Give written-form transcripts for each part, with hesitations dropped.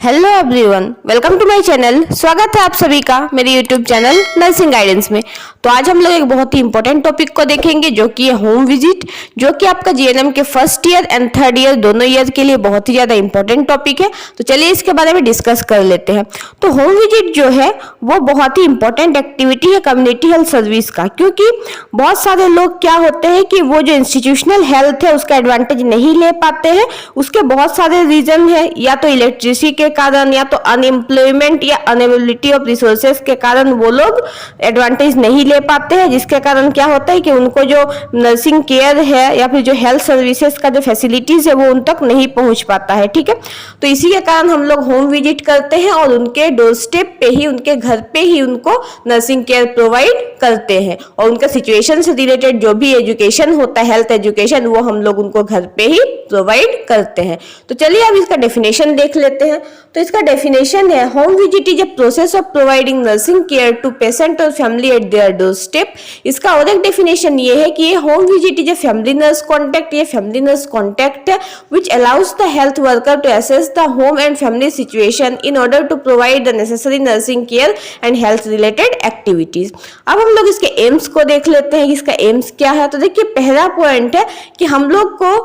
Hello everyone, welcome to my channel. स्वागत है आप सभी का मेरे यूट्यूब चैनल नर्सिंग गाइडेंस में। तो आज हम लोग एक बहुत ही इंपॉर्टेंट टॉपिक को देखेंगे जो कि है होम विजिट, जो कि आपका जीएनएम के first year and third year दोनों ईयर के लिए बहुत ही ज्यादा इंपॉर्टेंट टॉपिक है। तो चलिए इसके बारे में डिस्कस कर लेते हैं। तो होम विजिट जो है वो बहुत ही इंपॉर्टेंट एक्टिविटी है कम्युनिटी हेल्थ सर्विस का, क्योंकि बहुत सारे लोग क्या होते हैं कि वो जो इंस्टीट्यूशनल हेल्थ है उसका एडवांटेज नहीं ले पाते हैं। उसके बहुत सारे रीजन है, या तो इलेक्ट्रिसिटी के कारण, या तो अनएम्प्लॉयमेंट या अनएबिलिटी ऑफ रिसोर्सेज के कारण वो लोग एडवांटेज नहीं ले पाते हैं, जिसके कारण क्या होता है कि उनको जो नर्सिंग केयर है या फिर जो हेल्थ सर्विसेज का जो फैसिलिटीज है वो उन तक नहीं पहुंच पाता है। ठीक है, तो इसी के कारण हम लोग होम विजिट करते हैं और उनके डोर स्टेप पे ही, उनके घर पे ही उनको नर्सिंग केयर प्रोवाइड करते हैं, और उनका सिचुएशन से रिलेटेड जो भी एजुकेशन होता है, हेल्थ एजुकेशन, वो हम लोग उनको घर पे ही प्रोवाइड करते हैं। तो चलिए अब इसका डेफिनेशन देख लेते हैं। तो इसका डेफिनेशन है, home visit is a process of providing nursing care to patient और family at their door step. इसका और एक डेफिनेशन ये है कि ये home visit is a family nurse contact, ये फैमिली नर्स कॉन्टैक्ट है which allows the health worker to assess the home and family situation in order to provide the necessary nursing care and health related activities. अब हम लोग इसके AIIMS को देख लेते हैं कि इसका एम्स क्या है। तो देखिए, पहला पॉइंट है कि हम लोग को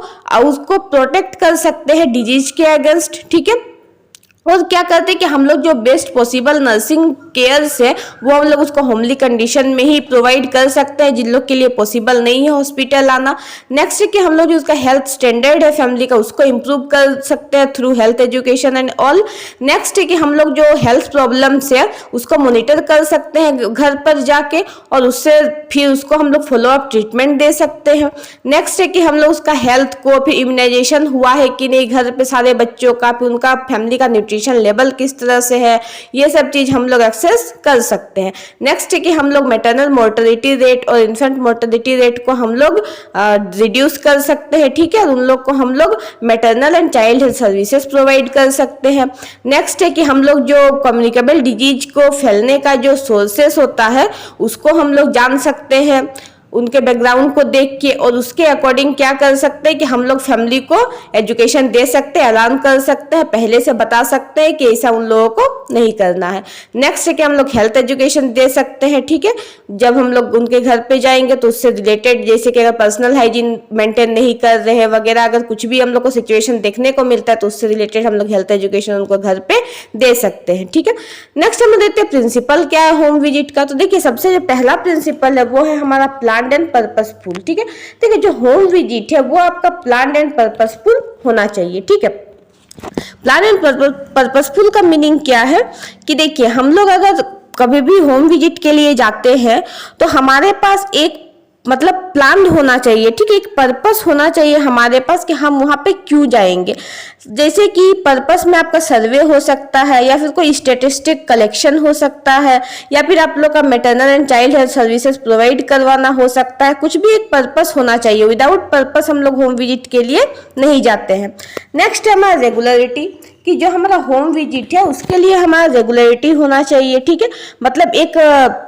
उसको प्रोटेक्ट कर सकते हैं डिजीज के अगेंस्ट। ठीक है, और क्या करते हैं कि हम लोग जो बेस्ट पॉसिबल नर्सिंग केयर है वो हम लोग उसको होमली कंडीशन में ही प्रोवाइड कर सकते हैं, जिन लोग के लिए पॉसिबल नहीं है हॉस्पिटल आना। नेक्स्ट है कि हम लोग जो उसका हेल्थ स्टैंडर्ड है फैमिली का उसको इम्प्रूव कर सकते हैं through health education and all. Next है कि हम लोग जो हेल्थ प्रॉब्लम्स है उसको मॉनिटर कर सकते हैं घर पर जाके, और उससे फिर उसको हम लोग फॉलो अप ट्रीटमेंट दे सकते हैं। नेक्स्ट है कि हम लोग उसका हेल्थ को, फिर इम्यूनाइजेशन हुआ है कि नहीं घर पे सारे बच्चों का, फिर उनका फैमिली का न्यूट्रिशन लेवल किस तरह से है, ये सब चीज हम लोग एक्सेस कर सकते हैं। नेक्स्ट है कि हम लोग मैटरनल मोर्टेलिटी रेट और इन्फेंट मोर्टेलिटी रेट को हम लोग रिड्यूस कर सकते हैं। ठीक है, उन लोग को हम लोग maternal and child health services provide कर सकते हैं। नेक्स्ट है कि हम लोग जो कम्युनिकेबल डिजीज को फैलने का जो सोर्सेस होता है उसको हम लोग जान सकते हैं उनके बैकग्राउंड को देख के, और उसके अकॉर्डिंग क्या कर सकते हैं कि हम लोग फैमिली को एजुकेशन दे सकते हैं, अलार्म कर सकते हैं, पहले से बता सकते हैं कि ऐसा उन लोगों को नहीं करना है। नेक्स्ट है कि हम लोग हेल्थ एजुकेशन दे सकते हैं। ठीक है, जब हम लोग उनके घर पे जाएंगे तो उससे रिलेटेड, जैसे कि अगर पर्सनल हाइजीन मेंटेन नहीं कर रहे हैं वगैरह, अगर कुछ भी हम लोग को सिचुएशन देखने को मिलता है तो उससे रिलेटेड हम लोग हेल्थ एजुकेशन उनको घर पे दे सकते हैं। ठीक है, नेक्स्ट हम देखते हैं प्रिंसिपल क्या है होम विजिट का। तो देखिए, सबसे जो पहला प्रिंसिपल है वो है हमारा प्लान एंड पर्पसफुल। ठीक है, देखिए जो होम विजिट है वो आपका प्लान एंड पर्पसफुल होना चाहिए। ठीक है, प्लान एंड पर्पसफुल का मीनिंग क्या है कि देखिए, हम लोग अगर कभी भी होम विजिट के लिए जाते हैं तो हमारे पास एक मतलब प्लान होना चाहिए। ठीक है, एक पर्पस होना चाहिए हमारे पास कि हम वहां पे क्यों जाएंगे। जैसे कि पर्पस में आपका सर्वे हो सकता है, या फिर कोई स्टेटिस्टिक कलेक्शन हो सकता है, या फिर आप लोग का maternal and child health services provide करवाना हो सकता है। कुछ भी एक पर्पस होना चाहिए, विदाउट पर्पस हम लोग होम विजिट के लिए नहीं जाते हैं। नेक्स्ट है हमारा रेगुलरिटी, कि जो हमारा होम विजिट है उसके लिए हमारा रेगुलरिटी होना चाहिए। ठीक है, मतलब एक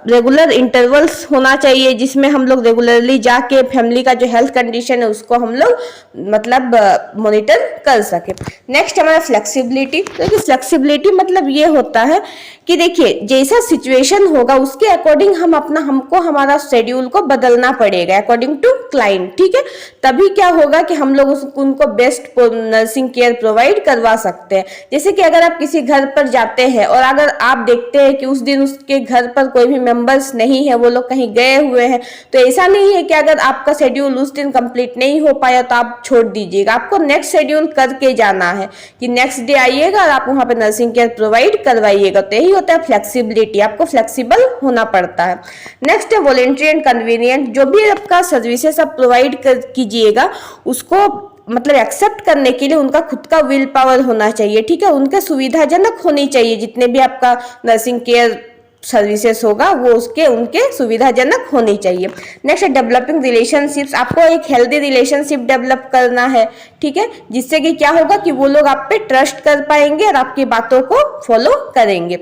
रेगुलर इंटरवल्स होना चाहिए जिसमें हम लोग रेगुलरली जाके फैमिली का जो हेल्थ कंडीशन है उसको हम लोग मतलब मॉनिटर कर सके। नेक्स्ट हमारा फ्लेक्सिबिलिटी। देखिए, फ्लेक्सिबिलिटी मतलब ये होता है कि देखिए जैसा सिचुएशन होगा उसके अकॉर्डिंग हमको हमारा शेड्यूल को बदलना पड़ेगा अकॉर्डिंग टू क्लाइंट। ठीक है, तभी क्या होगा कि हम लोग उनको बेस्ट नर्सिंग केयर प्रोवाइड करवा सकते हैं। जैसे कि अगर आप किसी घर पर जाते हैं और अगर आप देखते हैं कि उस दिन उसके घर पर कोई भी मेंबर्स नहीं है, वो लोग कहीं गए हुए हैं, तो ऐसा नहीं है कि अगर आपका शेड्यूल उस दिन कंप्लीट नहीं हो पाया तो आप छोड़ दीजिएगा। आपको नेक्स्ट शेड्यूल करके जाना है कि नेक्स्ट डे आइएगा और आप वहां पर नर्सिंग केयर प्रोवाइड करवाइएगा। तो यही होता है फ्लेक्सिबिलिटी, आपको फ्लेक्सिबल होना पड़ता है। नेक्स्ट है वॉलेंट्री एंड कन्वीनियंट। जो भी आपका सर्विसेज आप प्रोवाइड कीजिएगा उसको मतलब एक्सेप्ट करने के लिए उनका खुद का विल पावर होना चाहिए। ठीक है, उनके सुविधाजनक होनी चाहिए, जितने भी आपका नर्सिंग केयर सर्विसेज होगा वो उनके सुविधाजनक होनी चाहिए। नेक्स्ट है डेवलपिंग रिलेशनशिप्स। आपको एक हेल्दी रिलेशनशिप डेवलप करना है। ठीक है, जिससे कि क्या होगा कि वो लोग आप पे ट्रस्ट कर पाएंगे और आपकी बातों को फॉलो करेंगे।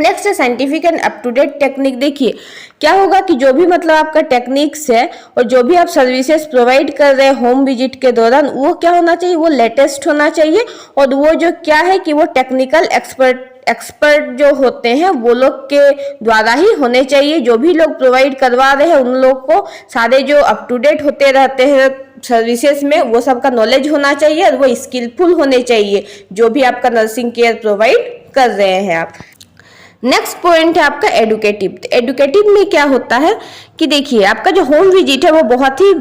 नेक्स्ट है scientific and up to date technique. देखिए क्या होगा कि जो भी मतलब आपका टेक्निक्स है और जो भी आप सर्विसेज प्रोवाइड कर रहे हैं होम विजिट के दौरान, वो क्या होना चाहिए, वो लेटेस्ट होना चाहिए। और वो जो क्या है कि वो टेक्निकल एक्सपर्ट जो होते हैं वो लोग के द्वारा ही होने चाहिए। जो भी लोग प्रोवाइड करवा रहे हैं उन लोग को सारे जो अप टू डेट होते रहते हैं सर्विसेज में वो सब का नॉलेज होना चाहिए और वो स्किलफुल होने चाहिए जो भी आपका नर्सिंग केयर प्रोवाइड कर रहे हैं आप। नेक्स्ट पॉइंट है आपका एडुकेटिव। एडुकेटिव में क्या होता है कि देखिए आपका जो होम विजिट है वो बहुत ही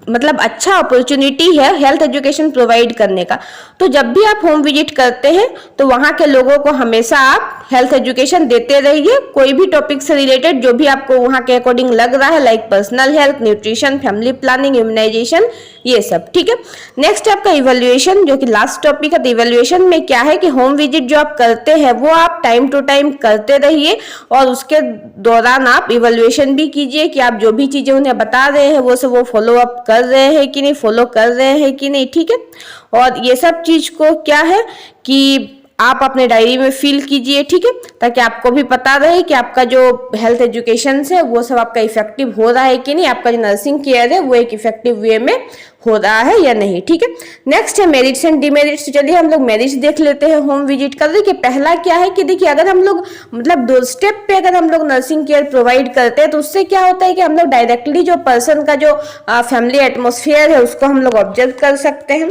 मतलब अच्छा अपॉर्चुनिटी है हेल्थ एजुकेशन प्रोवाइड करने का। तो जब भी आप होम विजिट करते हैं तो वहाँ के लोगों को हमेशा आप हेल्थ एजुकेशन देते रहिए, कोई भी टॉपिक से रिलेटेड जो भी आपको वहाँ के अकॉर्डिंग लग रहा है, like personal health, nutrition, family planning, immunisation, ये सब, ठीक है। नेक्स्ट आपका इवैल्यूएशन, जो कि लास्ट टॉपिक है। तो इवैल्यूएशन में क्या है कि होम विजिट जो आप करते हैं वो आप टाइम टू टाइम करते रहिए और उसके दौरान आप इवैल्यूएशन भी कीजिए कि आप जो भी चीजें उन्हें बता रहे हैं वो सब वो फॉलो अप कर रहे हैं कि नहीं, फॉलो कर रहे हैं कि नहीं, ठीक है। और ये सब चीज को क्या है कि आप अपने डायरी में फिल कीजिए, ठीक है, ताकि आपको भी पता रहे कि आपका जो हेल्थ एजुकेशन है वो सब आपका इफेक्टिव हो रहा है कि नहीं, आपका जो नर्सिंग केयर है वो एक इफेक्टिव वे में हो रहा है या नहीं, ठीक है। नेक्स्ट है मेरिट्स एंड डिमेरिट्स। चलिए हम लोग मेरिट्स देख लेते हैं होम विजिट का। देखिए पहला क्या है कि देखिए अगर हम लोग मतलब डोर स्टेप पे अगर हम लोग नर्सिंग केयर प्रोवाइड करते हैं तो उससे क्या होता है कि हम लोग डायरेक्टली जो पर्सन का जो फैमिली एटमोसफियर है उसको हम लोग ऑब्जर्व कर सकते हैं,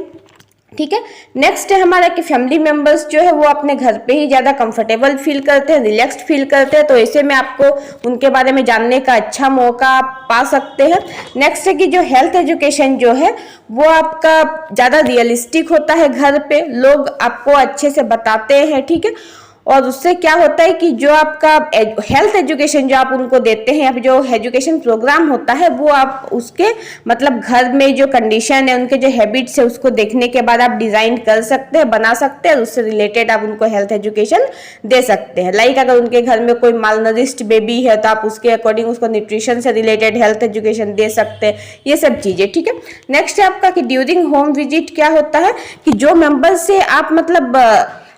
ठीक है। नेक्स्ट है हमारा कि फैमिली मेंबर्स जो है वो अपने घर पे ही ज़्यादा कंफर्टेबल फील करते हैं, रिलैक्स्ड फील करते हैं, तो ऐसे में आपको उनके बारे में जानने का अच्छा मौका आप पा सकते हैं। नेक्स्ट है कि जो हेल्थ एजुकेशन जो है वो आपका ज़्यादा रियलिस्टिक होता है, घर पे लोग आपको अच्छे से बताते हैं, ठीक है। और उससे क्या होता है कि जो आपका हेल्थ एजुकेशन जो आप उनको देते हैं या फिर जो एजुकेशन प्रोग्राम होता है वो आप उसके मतलब घर में जो कंडीशन है, उनके जो हैबिट्स है उसको देखने के बाद आप डिजाइन कर सकते हैं, बना सकते हैं, उससे रिलेटेड आप उनको हेल्थ एजुकेशन दे सकते हैं। लाइक अगर उनके घर में कोई मालनरिश्ड बेबी है तो आप उसके अकॉर्डिंग उसको न्यूट्रिशन से रिलेटेड हेल्थ एजुकेशन दे सकते हैं, ये सब चीजें, ठीक है। नेक्स्ट है आपका कि ड्यूरिंग होम विजिट क्या होता है कि जो मेंबर से आप मतलब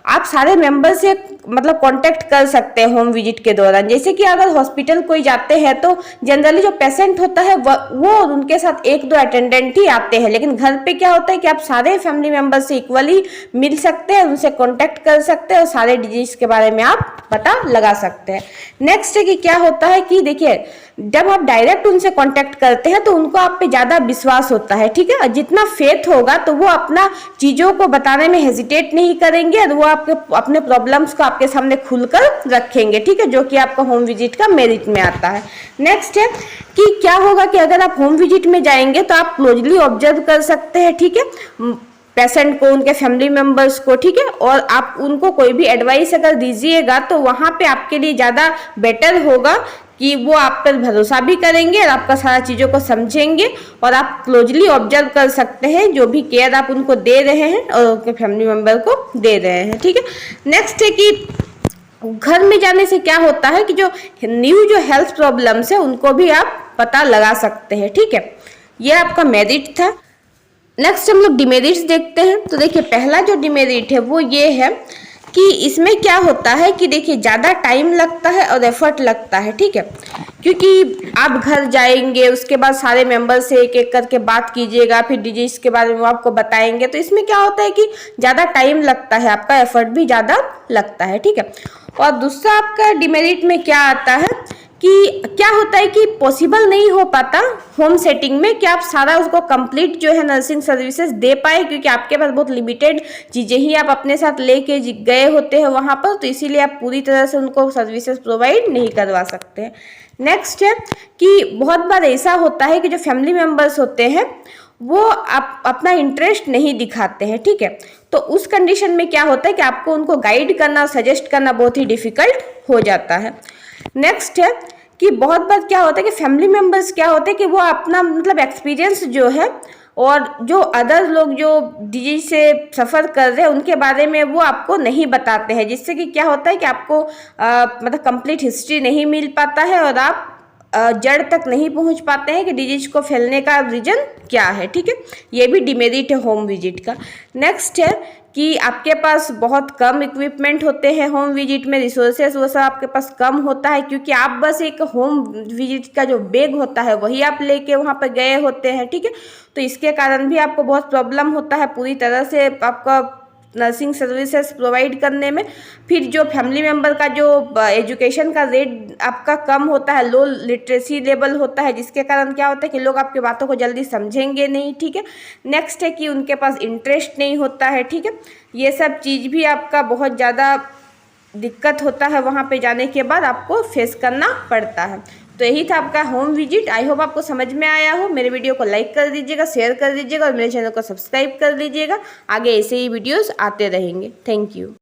आप सारे मेंबर से मतलब कांटेक्ट कर सकते हैं होम विजिट के दौरान। जैसे कि अगर हॉस्पिटल कोई जाते हैं तो जनरली जो पेशेंट होता है वो और उनके साथ एक दो अटेंडेंट ही आते हैं, लेकिन घर पे क्या होता है कि आप सारे फैमिली मेंबर से इक्वली मिल सकते हैं, उनसे कांटेक्ट कर सकते हैं और सारे डिजीज के बारे में आप पता लगा सकते हैं। नेक्स्ट है कि क्या होता है कि देखिए जब आप डायरेक्ट उनसे कांटेक्ट करते हैं तो उनको आप पे ज्यादा विश्वास होता है, ठीक है। और जितना फेथ होगा तो वो अपना चीजों को बताने में हेजिटेट नहीं करेंगे और वो आपके अपने प्रॉब्लम्स को आपके सामने खुलकर रखेंगे, ठीक है, जो कि आपका होम विजिट का मेरिट में आता है। नेक्स्ट है कि क्या होगा कि अगर आप होम विजिट में जाएंगे तो आप क्लोजली ऑब्जर्व कर सकते हैं, ठीक है, पेशेंट को, उनके फैमिली मेंबर्स को, ठीक है। और आप उनको कोई भी एडवाइस अगर दीजिएगा तो वहां पे आपके लिए ज्यादा बेटर होगा कि वो आप पर भरोसा भी करेंगे और आपका सारा चीज़ों को समझेंगे और आप क्लोजली ऑब्जर्व कर सकते हैं जो भी केयर आप उनको दे रहे हैं और उनके फैमिली मेंबर को दे रहे हैं, ठीक है। नेक्स्ट है कि घर में जाने से क्या होता है कि जो न्यू जो हेल्थ प्रॉब्लम्स है उनको भी आप पता लगा सकते हैं, ठीक है। ये आपका मेरिट था। नेक्स्ट हम लोग डिमेरिट्स देखते हैं। तो देखिए पहला जो डिमेरिट है वो ये है कि इसमें क्या होता है कि देखिए ज़्यादा टाइम लगता है और एफर्ट लगता है, ठीक है, क्योंकि आप घर जाएंगे उसके बाद सारे मेंबर से एक एक करके बात कीजिएगा, फिर डिजीज के बारे में वो आपको बताएंगे, तो इसमें क्या होता है कि ज़्यादा टाइम लगता है, आपका एफर्ट भी ज़्यादा लगता है, ठीक है। और दूसरा आपका डिमेरिट में क्या आता है कि क्या होता है कि पॉसिबल नहीं हो पाता होम सेटिंग में कि आप सारा उसको कंप्लीट जो है नर्सिंग सर्विसेज दे पाए, क्योंकि आपके पास बहुत लिमिटेड चीज़ें ही आप अपने साथ लेके गए होते हैं वहाँ पर, तो इसीलिए आप पूरी तरह से उनको सर्विसेज प्रोवाइड नहीं करवा सकते हैं। नेक्स्ट है कि बहुत बार ऐसा होता है कि जो फैमिली मेम्बर्स होते हैं वो आप अपना इंटरेस्ट नहीं दिखाते हैं, ठीक है, तो उस कंडीशन में क्या होता है कि आपको उनको गाइड करना, सजेस्ट करना बहुत ही डिफिकल्ट हो जाता है। नेक्स्ट है कि बहुत बार क्या होता है कि फैमिली मेंबर्स क्या होते हैं कि वो अपना मतलब एक्सपीरियंस जो है और जो अदर लोग जो डिजीज से सफ़र कर रहे हैं उनके बारे में वो आपको नहीं बताते हैं, जिससे कि क्या होता है कि आपको मतलब कंप्लीट हिस्ट्री नहीं मिल पाता है और आप जड़ तक नहीं पहुंच पाते हैं कि डिजीज को फैलने का रीजन क्या है, ठीक है। ये भी डिमेरिट है होम विजिट का। नेक्स्ट है कि आपके पास बहुत कम इक्विपमेंट होते हैं होम विजिट में, रिसोर्सेज वो सब आपके पास कम होता है, क्योंकि आप बस एक होम विजिट का जो बैग होता है वही आप लेके वहाँ पर गए होते हैं, ठीक है। तो इसके कारण भी आपको बहुत प्रॉब्लम होता है पूरी तरह से आपका नर्सिंग सर्विसेज प्रोवाइड करने में। फिर जो फैमिली मेम्बर का जो एजुकेशन का रेट आपका कम होता है, लो लिटरेसी लेवल होता है, जिसके कारण क्या होता है कि लोग आपकी बातों को जल्दी समझेंगे नहीं, ठीक है। नेक्स्ट है कि उनके पास इंटरेस्ट नहीं होता है, ठीक है। ये सब चीज़ भी आपका बहुत ज़्यादा दिक्कत होता है, वहाँ पे जाने के बाद आपको फेस करना पड़ता है। तो यही था आपका होम विजिट। आई होप आपको समझ में आया हो। मेरे वीडियो को लाइक कर दीजिएगा, शेयर कर दीजिएगा और मेरे चैनल को सब्सक्राइब कर लीजिएगा। आगे ऐसे ही वीडियोस आते रहेंगे। Thank you.